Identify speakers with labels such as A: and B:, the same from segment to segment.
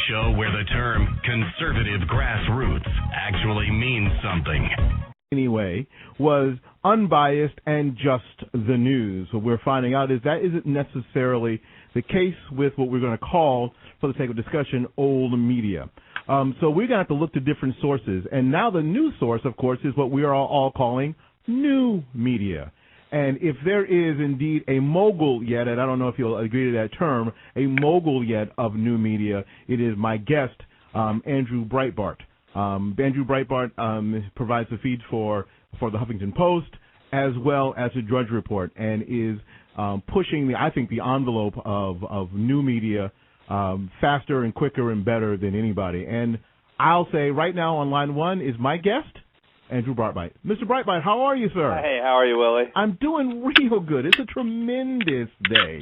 A: show where the term conservative grassroots actually means something.
B: Anyway, was unbiased and just the news. What we're finding out is that isn't necessarily the case with what we're going to call, for the sake of discussion, old media. So we're going to have to look to different sources. And now the new source, of course, is what we are all calling new media. And if there is indeed a mogul yet, and I don't know if you'll agree to that term, a mogul yet of new media, it is my guest, Andrew Breitbart. Andrew Breitbart provides the feed for the Huffington Post as well as the Drudge Report, and is pushing the envelope of new media faster and quicker and better than anybody. And I'll say right now on line one is my guest, Andrew Breitbart. Mr. Breitbart, how are you, sir?
C: Hey, how are you, Willie?
B: I'm doing real good. It's a tremendous day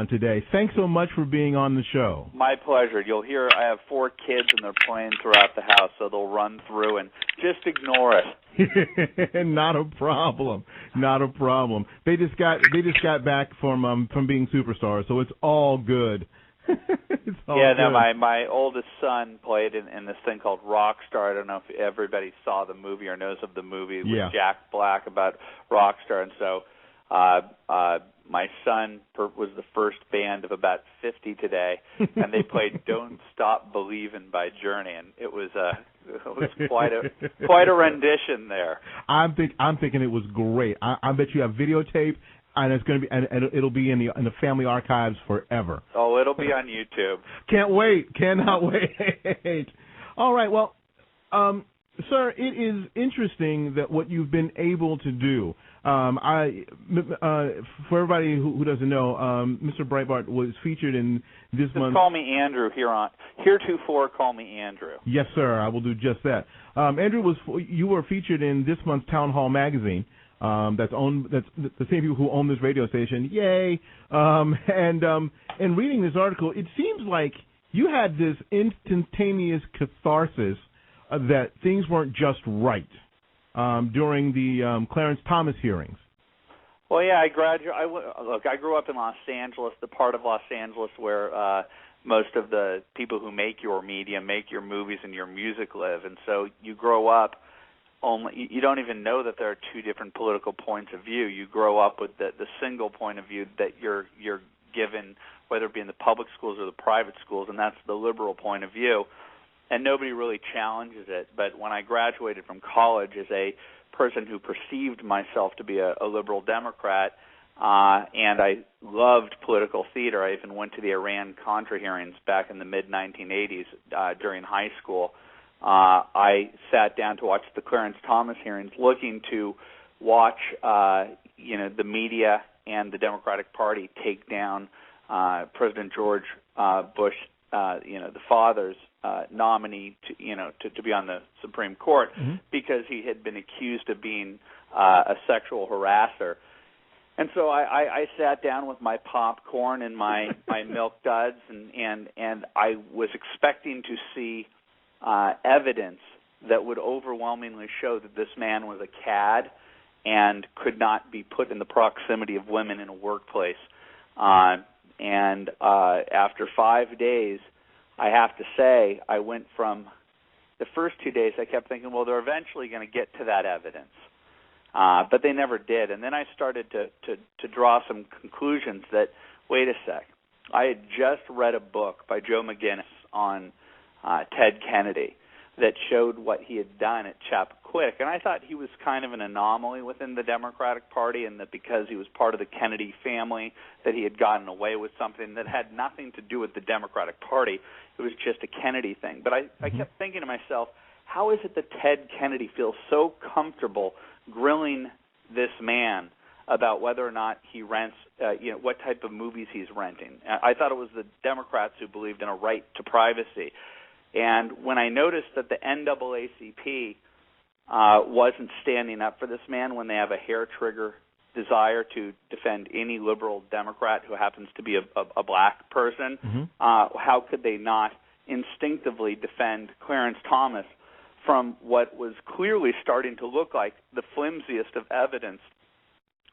B: today. Thanks so much for being on the show.
C: My pleasure. You'll hear I have 4 kids and they're playing throughout the house, so they'll run through and just ignore it.
B: Not a problem. Not a problem. They just got back from being superstars, so it's all good. It's all good.
C: No, my oldest son played in this thing called Rockstar. I don't know if everybody saw the movie or knows of the movie with Jack Black about Rockstar, and so my son was the first band of about 50 today, and they played "Don't Stop Believin'" by Journey, and it was quite a rendition there.
B: I'm thinking it was great. I bet you have videotape, and it's going to be and it'll be in the family archives forever.
C: Oh, it'll be on YouTube.
B: Can't wait. Cannot wait. All right. Well, sir, it is interesting that what you've been able to do. For everybody who doesn't know, Mr. Breitbart was featured in this month.
C: Call me Andrew heretofore. Call me Andrew.
B: Yes, sir. I will do just that. Andrew, you were featured in this month's Town Hall magazine. That's the same people who own this radio station. Yay! And reading this article, it seems like you had this instantaneous catharsis that things weren't just right during the Clarence Thomas hearings.
C: Well, yeah, I grew up in Los Angeles, the part of Los Angeles where most of the people who make your media, make your movies and your music live, and so you grow up. You don't even know that there are 2 different political points of view. You grow up with the single point of view that you're given, whether it be in the public schools or the private schools, and that's the liberal point of view. And nobody really challenges it. But when I graduated from college as a person who perceived myself to be a liberal Democrat, and I loved political theater, I even went to the Iran-Contra hearings back in the mid-1980s during high school. I sat down to watch the Clarence Thomas hearings, looking to watch, the media and the Democratic Party take down President George Bush, the father's nominee to be on the Supreme Court, because he had been accused of being a sexual harasser. And so I sat down with my popcorn and my Milk Duds, and I was expecting to see evidence that would overwhelmingly show that this man was a cad and could not be put in the proximity of women in a workplace. And after 5 days, I have to say, I went from the first 2 days, I kept thinking, well, they're eventually going to get to that evidence. But they never did. And then I started to draw some conclusions that, wait a sec, I had just read a book by Joe McGinnis on Ted Kennedy that showed what he had done at Chappaquiddick, and I thought he was kind of an anomaly within the Democratic Party, and that because he was part of the Kennedy family that he had gotten away with something that had nothing to do with the Democratic Party. It was just a Kennedy thing. But I kept thinking to myself, how is it that Ted Kennedy feels so comfortable grilling this man about whether or not he rents, what type of movies he's renting? I thought it was the Democrats who believed in a right to privacy. And when I noticed that the NAACP wasn't standing up for this man when they have a hair-trigger desire to defend any liberal Democrat who happens to be a black person, how could they not instinctively defend Clarence Thomas from what was clearly starting to look like the flimsiest of evidence?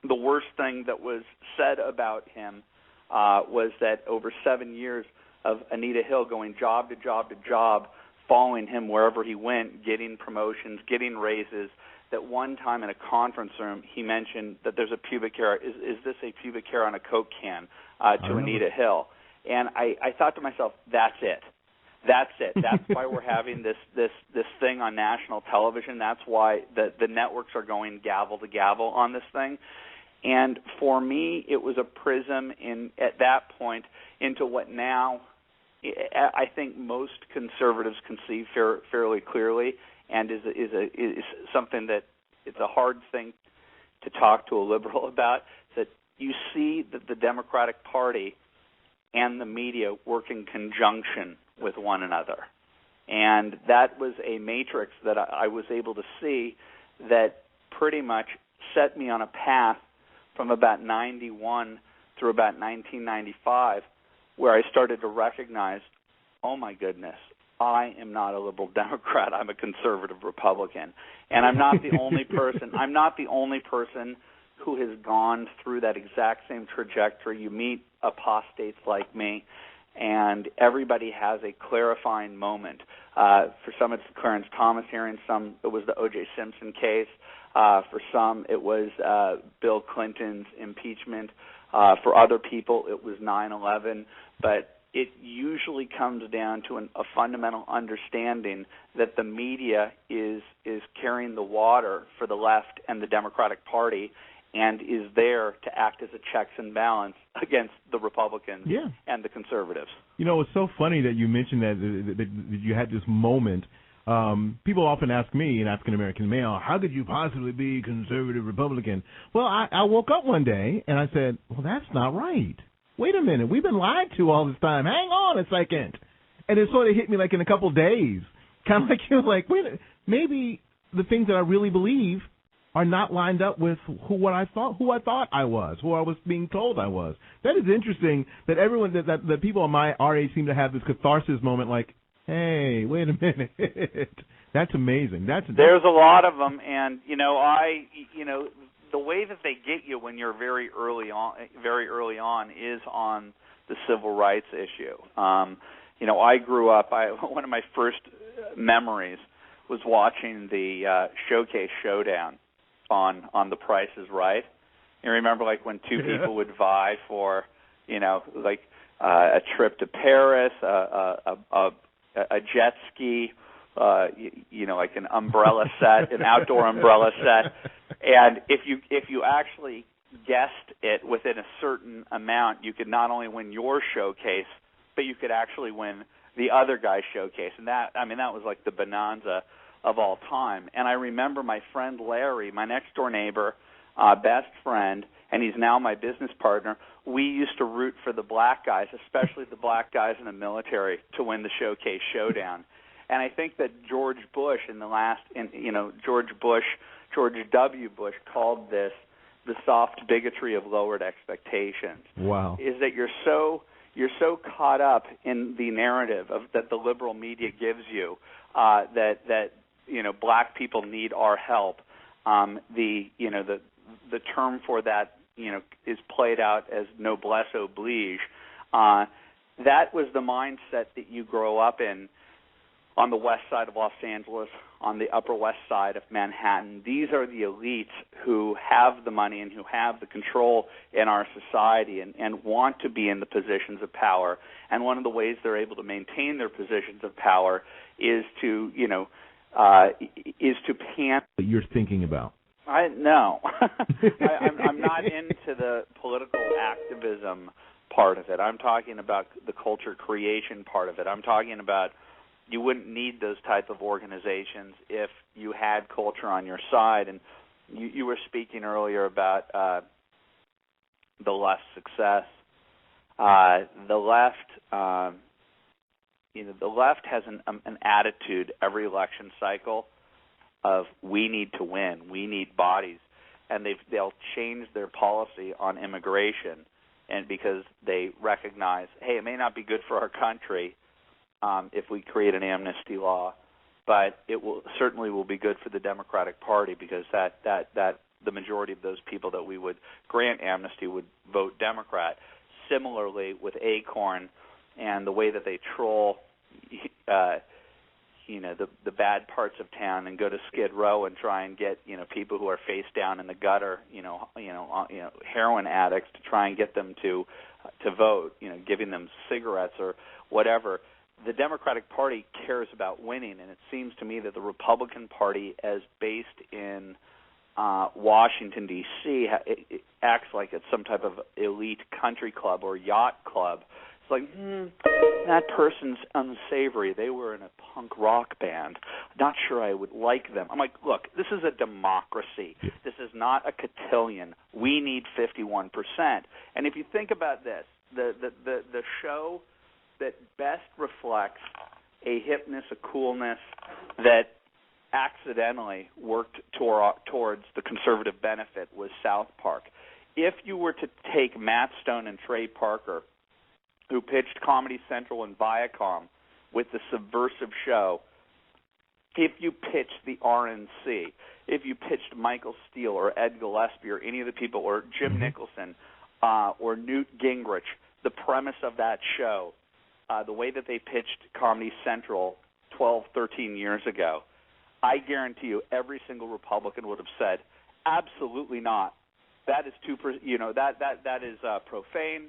C: The worst thing that was said about him was that over 7 years of Anita Hill going job to job to job, following him wherever he went, getting promotions, getting raises. That one time in a conference room, he mentioned that there's a pubic hair. Is this a pubic hair on a Coke can to Anita Hill? And I thought to myself, that's it. That's it. That's why we're having this thing on national television. That's why the networks are going gavel to gavel on this thing. And for me, it was a prism at that point into what now I think most conservatives can see fairly clearly, and is something that it's a hard thing to talk to a liberal about, that you see that the Democratic Party and the media work in conjunction with one another. And that was a matrix that I was able to see that pretty much set me on a path from about 91 through about 1995, where I started to recognize, oh my goodness, I am not a liberal Democrat. I'm a conservative Republican. And I'm not the only person. I'm not the only person who has gone through that exact same trajectory. You meet apostates like me, and everybody has a clarifying moment. For some, it's the Clarence Thomas hearing. Some, it was the O.J. Simpson case. For some, it was Bill Clinton's impeachment. For other people, it was 9/11. But it usually comes down to a fundamental understanding that the media is carrying the water for the left and the Democratic Party, and is there to act as a checks and balance against the Republicans and the conservatives.
B: You know, it's so funny that you mentioned that you had this moment. People often ask me, an African-American male, how could you possibly be conservative Republican? Well, I woke up one day and I said, well, that's not right. Wait a minute, we've been lied to all this time. Hang on a second. And it sort of hit me like in a couple of days. Kind of like, you're like, wait, maybe the things that I really believe are not lined up with who I thought I was, who I was being told I was. That is interesting that everyone, that people on our age seem to have this catharsis moment like, hey, wait a minute. That's amazing. There's
C: a lot of them, and the way that they get you when you're very early on is on the civil rights issue. I grew up. One of my first memories was watching the Showcase Showdown on The Price is Right. You remember, like, when two people would vie for, a trip to Paris, a jet ski, like an umbrella set, an outdoor umbrella set, and if you actually guessed it within a certain amount, you could not only win your showcase, but you could actually win the other guy's showcase, and that was like the bonanza of all time. And I remember my friend Larry, my next door neighbor, best friend, and he's now my business partner. We used to root for the black guys, especially the black guys in the military, to win the Showcase Showdown. And I think that George Bush George W. Bush called this the soft bigotry of lowered expectations.
B: Wow.
C: Is that you're so caught up in the narrative that the liberal media gives you that black people need our help. The term for that is played out as noblesse oblige. That was the mindset that you grow up in on the west side of Los Angeles, on the upper west side of Manhattan. These are the elites who have the money and who have the control in our society and want to be in the positions of power. And one of the ways they're able to maintain their positions of power is to pan.
B: What you're thinking about?
C: No. I'm not into the political activism part of it. I'm talking about the culture creation part of it. I'm talking about you wouldn't need those type of organizations if you had culture on your side. And you were speaking earlier about the left's success. The left has an attitude every election cycle of we need to win, we need bodies, and they'll change their policy on immigration, and because they recognize, hey, it may not be good for our country if we create an amnesty law, but it certainly will be good for the Democratic Party because that the majority of those people that we would grant amnesty would vote Democrat. Similarly, with ACORN, and the way that they troll, the bad parts of town and go to Skid Row and try and get, people who are face down in the gutter, heroin addicts to try and get them to vote, giving them cigarettes or whatever. The Democratic Party cares about winning, and it seems to me that the Republican Party, as based in Washington, D.C., it acts like it's some type of elite country club or yacht club. It's like, that person's unsavory. They were in a punk rock band. Not sure I would like them. I'm like, look, this is a democracy. This is not a cotillion. We need 51%. And if you think about this, the show that best reflects a hipness, a coolness that accidentally worked towards the conservative benefit was South Park. If you were to take Matt Stone and Trey Parker, who pitched Comedy Central and Viacom with the subversive show, if you pitched the RNC, if you pitched Michael Steele or Ed Gillespie or any of the people, or Jim Nicholson or Newt Gingrich, the premise of that show, the way that they pitched Comedy Central 12, 13 years ago, I guarantee you every single Republican would have said, absolutely not. That is that is profane,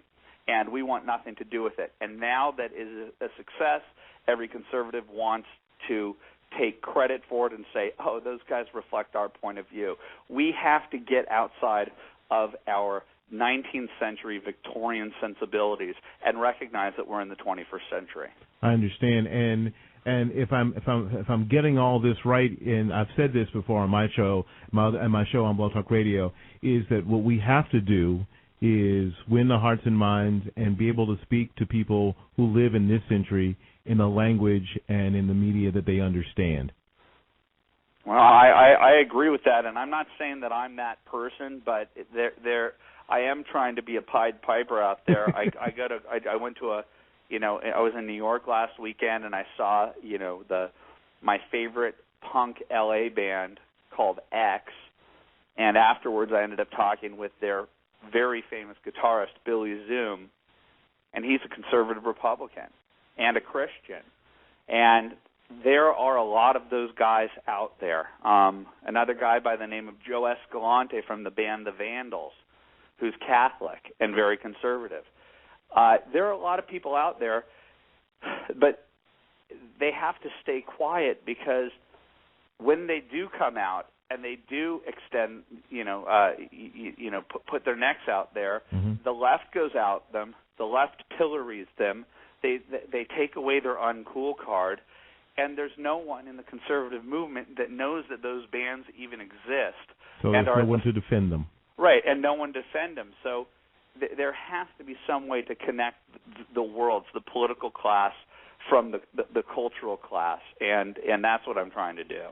C: and we want nothing to do with it. And now that is a success, every conservative wants to take credit for it and say, oh, those guys reflect our point of view. We have to get outside of our 19th century Victorian sensibilities and recognize that we're in the 21st century.
B: I understand, and if I'm getting all this right, and I've said this before on my show, my show on Blog Talk Radio, is that what we have to do is win the hearts and minds and be able to speak to people who live in this century in a language and in the media that they understand.
C: Well, I agree with that, and I'm not saying that I'm that person, but I am trying to be a Pied Piper out there. I went to I was in New York last weekend, and I saw my favorite punk LA band called X, and afterwards I ended up talking with their very famous guitarist Billy Zoom, and he's a conservative Republican and a Christian, and there are a lot of those guys out there. Another guy by the name of Joe Escalante from the band The Vandals, who's Catholic and very conservative. There are a lot of people out there, but they have to stay quiet, because when they do come out and they do extend, put their necks out there, the left goes out them, the left pillories them, they take away their uncool card, and there's no one in the conservative movement that knows that those bands even exist.
B: So there's no one to defend them.
C: Right, and no one defend them. So there has to be some way to connect the worlds, the political class from the cultural class, and that's what I'm trying to do.